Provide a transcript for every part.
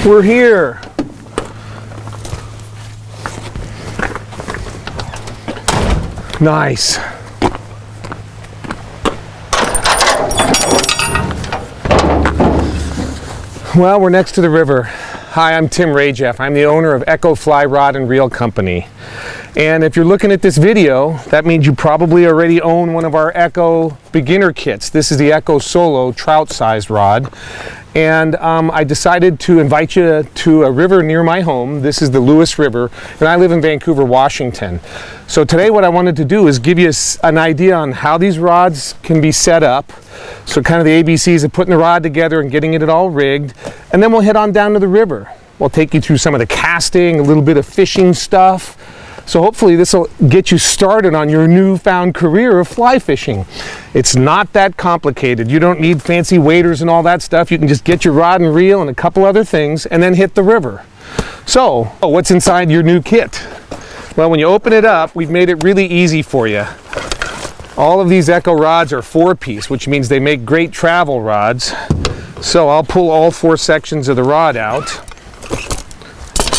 We're here. Nice. Well, we're next to the river. Hi, I'm Tim Rajeff. I'm the owner of Echo Fly Rod and Reel Company. And if you're looking at this video, that means you probably already own one of our Echo beginner kits. This is the Echo Solo trout-sized rod. And I decided to invite you to a river near my home. This is the Lewis River, and I live in Vancouver, Washington. So today what I wanted to do is give you an idea on how these rods can be set up. So kind of the ABCs of putting the rod together and getting it all rigged. And then we'll head on down to the river. We'll take you through some of the casting, a little bit of fishing stuff. So hopefully this will get you started on your newfound career of fly fishing. It's not that complicated. You don't need fancy waders and all that stuff. You can just get your rod and reel and a couple other things and then hit the river. So, what's inside your new kit? Well, when you open it up, we've made it really easy for you. All of these Echo rods are 4-piece, which means they make great travel rods. So I'll pull all 4 sections of the rod out.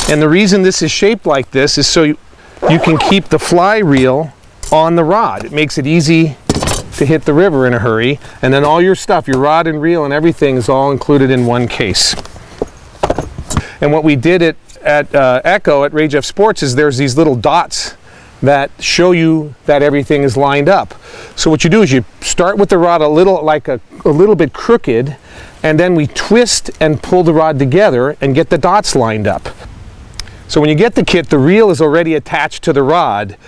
And the reason this is shaped like this is so you can keep the fly reel on the rod. It makes it easy to hit the river in a hurry. And then all your stuff, your rod and reel and everything is all included in one case. And what we did at Echo, at Rajeff Sports, is there's these little dots that show you that everything is lined up. So what you do is you start with the rod a little bit crooked, and then we twist and pull the rod together and get the dots lined up. So when you get the kit, the reel is already attached to the rod.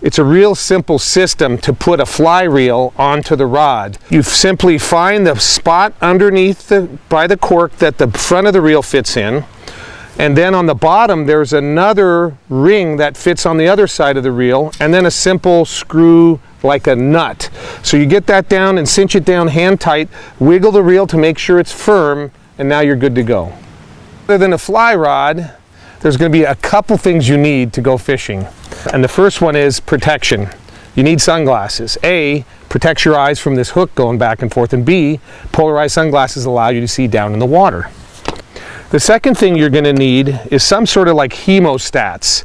It's a real simple system to put a fly reel onto the rod. You simply find the spot underneath by the cork that the front of the reel fits in. And then on the bottom, there's another ring that fits on the other side of the reel, and then a simple screw like a nut. So you get that down and cinch it down hand tight, wiggle the reel to make sure it's firm, and now you're good to go. Other than a fly rod, there's going to be a couple things you need to go fishing. And the first one is protection. You need sunglasses. A, protects your eyes from this hook going back and forth, and B, polarized sunglasses allow you to see down in the water. The second thing you're going to need is some sort of like hemostats.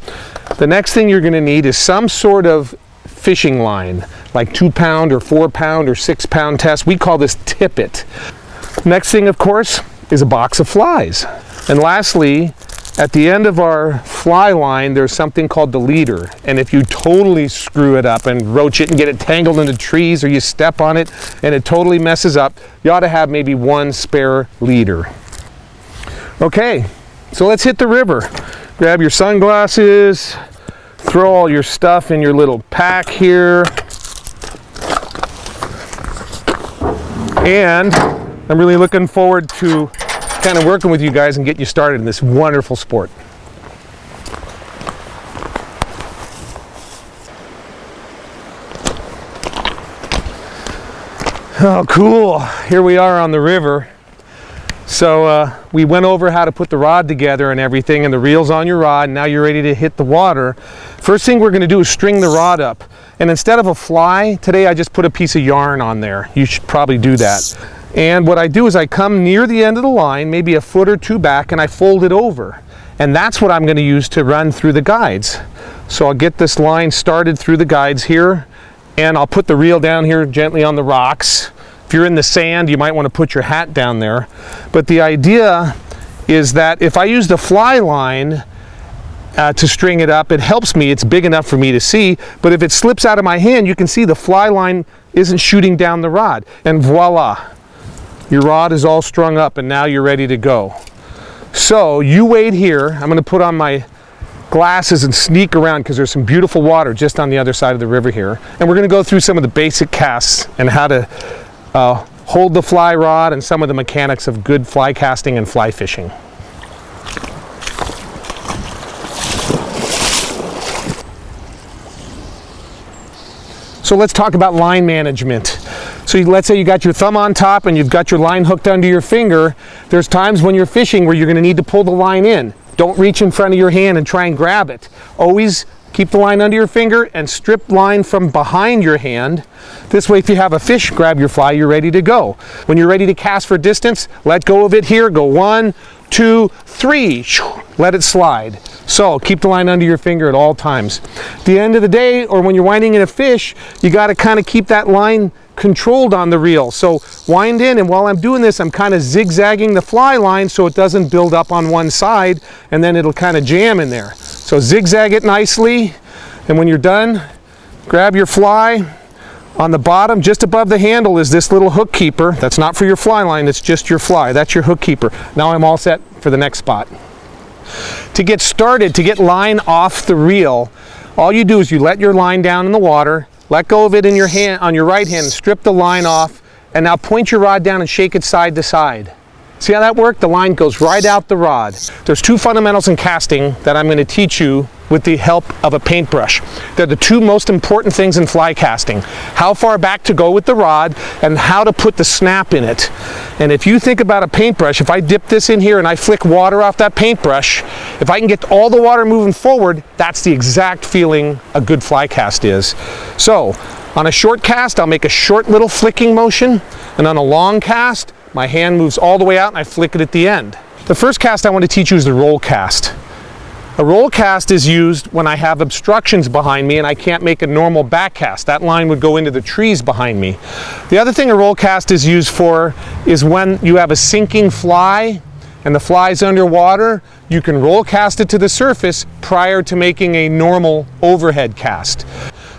The next thing you're going to need is some sort of fishing line, like 2-pound or 4-pound or 6-pound test. We call this tippet. Next thing, of course, is a box of flies. And lastly, at the end of our fly line, there's something called the leader. And if you totally screw it up and roach it and get it tangled into trees, or you step on it and it totally messes up, you ought to have maybe one spare leader. Okay, so let's hit the river. Grab your sunglasses, throw all your stuff in your little pack here. And I'm really looking forward to kind of working with you guys and getting you started in this wonderful sport. Oh, cool. Here we are on the river. So we went over how to put the rod together and everything, and the reel's on your rod, and now you're ready to hit the water. First thing we're going to do is string the rod up. And instead of a fly, today I just put a piece of yarn on there. You should probably do that. And what I do is I come near the end of the line, maybe a foot or two back, and I fold it over. And that's what I'm going to use to run through the guides. So I'll get this line started through the guides here, and I'll put the reel down here gently on the rocks. If you're in the sand, you might want to put your hat down there. But the idea is that if I use the fly line to string it up, it helps me. It's big enough for me to see. But if it slips out of my hand, you can see the fly line isn't shooting down the rod. And voila, your rod is all strung up, and now you're ready to go. So you wait here. I'm going to put on my glasses and sneak around because there's some beautiful water just on the other side of the river here. And we're going to go through some of the basic casts and how to hold the fly rod and some of the mechanics of good fly casting and fly fishing. So let's talk about line management. So let's say you got your thumb on top and you've got your line hooked under your finger. There's times when you're fishing where you're going to need to pull the line in. Don't reach in front of your hand and try and grab it. Always keep the line under your finger and strip line from behind your hand. This way, if you have a fish grab your fly, you're ready to go. When you're ready to cast for distance, let go of it here. Go 1, 2, 3. Let it slide. So keep the line under your finger at all times. At the end of the day, or when you're winding in a fish, you got to kind of keep that line controlled on the reel. So wind in, and while I'm doing this, I'm kind of zigzagging the fly line so it doesn't build up on one side, and then it'll kind of jam in there. So zigzag it nicely, and when you're done, grab your fly. On the bottom, just above the handle, is this little hook keeper. That's not for your fly line, it's just your fly. That's your hook keeper. Now I'm all set for the next spot. To get started, to get line off the reel, all you do is you let your line down in the water, let go of it in your hand, on your right hand, strip the line off, and now point your rod down and shake it side to side. See how that worked? The line goes right out the rod. There's two fundamentals in casting that I'm going to teach you with the help of a paintbrush. They're the two most important things in fly casting. How far back to go with the rod and how to put the snap in it. And if you think about a paintbrush, if I dip this in here and I flick water off that paintbrush, if I can get all the water moving forward, that's the exact feeling a good fly cast is. So on a short cast, I'll make a short little flicking motion, and on a long cast, my hand moves all the way out and I flick it at the end. The first cast I want to teach you is the roll cast. A roll cast is used when I have obstructions behind me and I can't make a normal back cast. That line would go into the trees behind me. The other thing a roll cast is used for is when you have a sinking fly and the fly's underwater, you can roll cast it to the surface prior to making a normal overhead cast.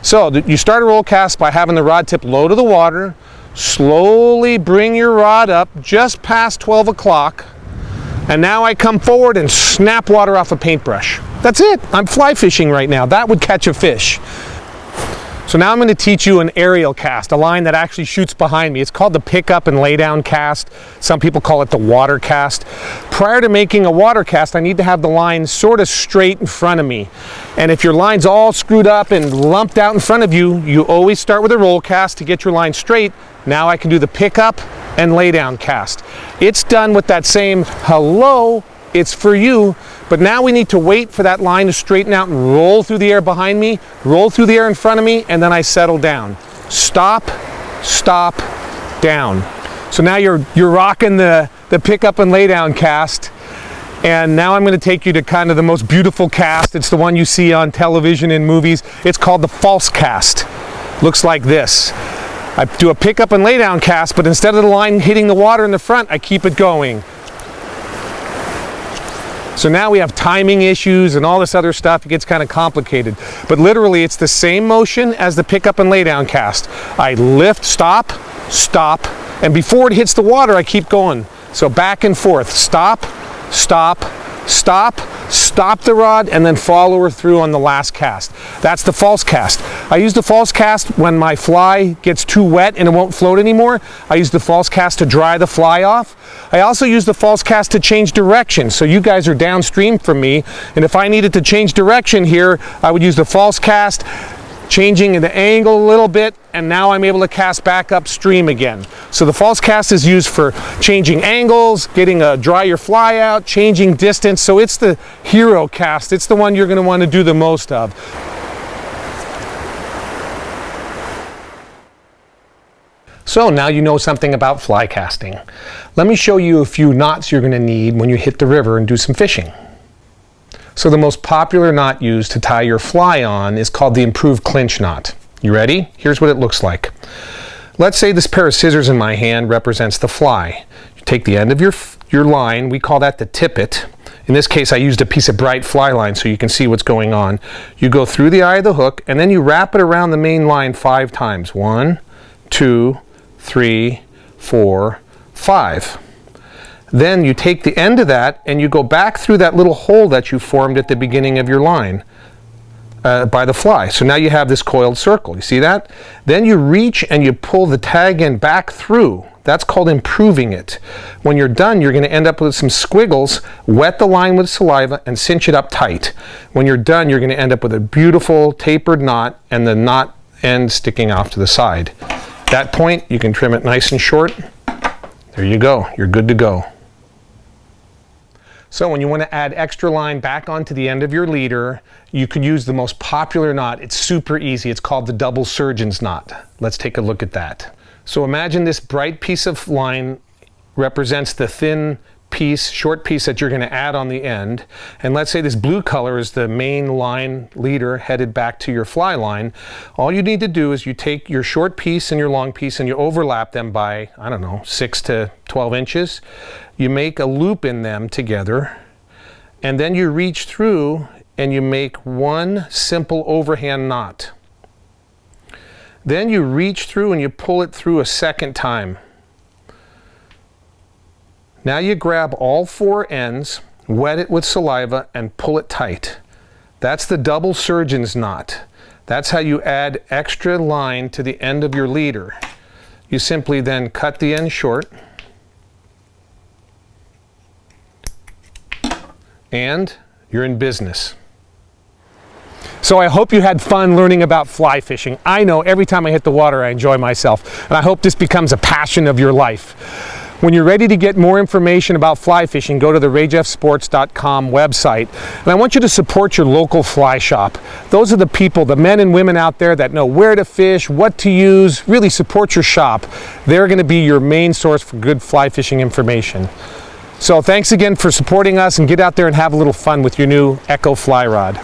So you start a roll cast by having the rod tip low to the water, slowly bring your rod up just past 12 o'clock, and now I come forward and snap water off a paintbrush. That's it. I'm fly fishing right now. That would catch a fish. So now I'm going to teach you an aerial cast, a line that actually shoots behind me. It's called the pick up and lay down cast. Some people call it the water cast. Prior to making a water cast, I need to have the line sort of straight in front of me. And if your line's all screwed up and lumped out in front of you, you always start with a roll cast to get your line straight. Now I can do the pick up and lay down cast. It's done with that same hello, it's for you, but now we need to wait for that line to straighten out and roll through the air behind me, roll through the air in front of me, and then I settle down. Stop, stop, down. So now you're rocking the pick up and lay down cast. And now I'm going to take you to kind of the most beautiful cast. It's the one you see on television and movies. It's called the false cast. Looks like this. I do a pick up and lay down cast, but instead of the line hitting the water in the front, I keep it going. So now we have timing issues and all this other stuff. It gets kind of complicated. But literally, it's the same motion as the pick up and lay down cast. I lift, stop, stop, and before it hits the water, I keep going. So back and forth, stop, stop, stop, stop the rod, and then follow her through on the last cast. That's the false cast. I use the false cast when my fly gets too wet and it won't float anymore. I use the false cast to dry the fly off. I also use the false cast to change direction. So you guys are downstream from me, and if I needed to change direction here, I would use the false cast, changing the angle a little bit, and now I'm able to cast back upstream again. So the false cast is used for changing angles, getting a dry your fly out, changing distance. So it's the hero cast. It's the one you're going to want to do the most of. So now you know something about fly casting. Let me show you a few knots you're going to need when you hit the river and do some fishing. So the most popular knot used to tie your fly on is called the improved clinch knot. You ready? Here's what it looks like. Let's say this pair of scissors in my hand represents the fly. You take the end of your line, we call that the tippet. In this case, I used a piece of bright fly line so you can see what's going on. You go through the eye of the hook, and then you wrap it around the main line 5 times. 1, 2, 3, 4, 5. Then you take the end of that and you go back through that little hole that you formed at the beginning of your line by the fly. So now you have this coiled circle. You see that? Then you reach and you pull the tag end back through. That's called improving it. When you're done, you're going to end up with some squiggles. Wet the line with saliva and cinch it up tight. When you're done, you're going to end up with a beautiful tapered knot and the knot end sticking off to the side. At that point, you can trim it nice and short. There you go. You're good to go. So when you want to add extra line back onto the end of your leader, you can use the most popular knot. It's super easy. It's called the double surgeon's knot. Let's take a look at that. So imagine this bright piece of line represents the thin piece, short piece that you're going to add on the end, and let's say this blue color is the main line leader headed back to your fly line, all you need to do is you take your short piece and your long piece and you overlap them by, I don't know, 6 to 12 inches. You make a loop in them together, and then you reach through and you make one simple overhand knot. Then you reach through and you pull it through a second time. Now you grab all 4 ends, wet it with saliva, and pull it tight. That's the double surgeon's knot. That's how you add extra line to the end of your leader. You simply then cut the end short, and you're in business. So I hope you had fun learning about fly fishing. I know every time I hit the water I enjoy myself, and I hope this becomes a passion of your life. When you're ready to get more information about fly fishing, go to the RayJeffSports.com website. And I want you to support your local fly shop. Those are the people, the men and women out there that know where to fish, what to use. Really support your shop. They're going to be your main source for good fly fishing information. So thanks again for supporting us, and get out there and have a little fun with your new Echo Fly Rod.